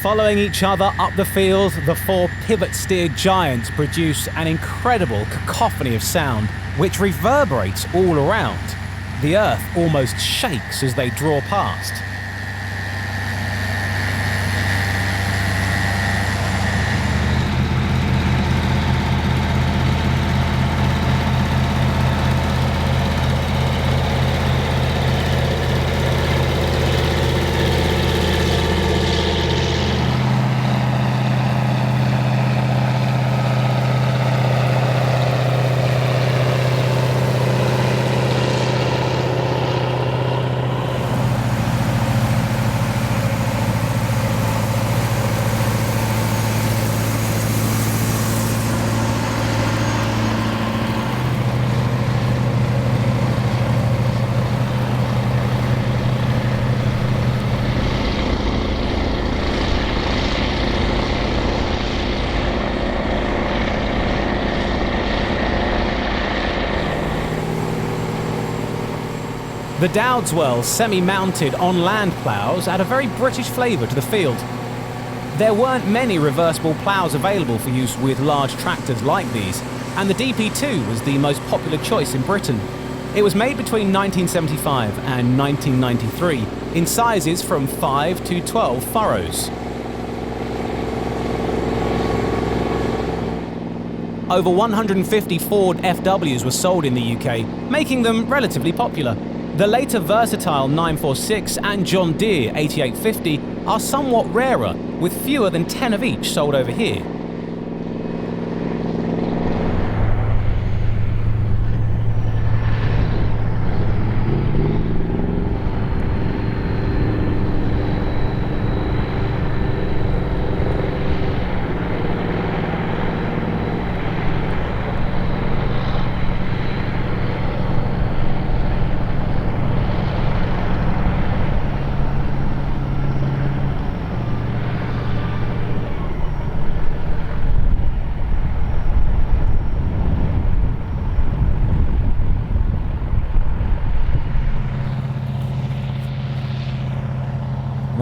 Following each other up the field, the four pivot-steered giants produce an incredible cacophony of sound, which reverberates all around. The earth almost shakes as they draw past. The Dowdeswell semi-mounted on-land ploughs add a very British flavour to the field. There weren't many reversible ploughs available for use with large tractors like these, and the DP2 was the most popular choice in Britain. It was made between 1975 and 1993 in sizes from 5 to 12 furrows. Over 150 Ford FWs were sold in the UK, making them relatively popular. The later versatile 946 and John Deere 8850 are somewhat rarer, with fewer than 10 of each sold over here.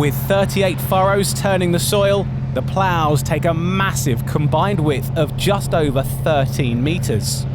With 38 furrows turning the soil, the ploughs take a massive combined width of just over 13 metres.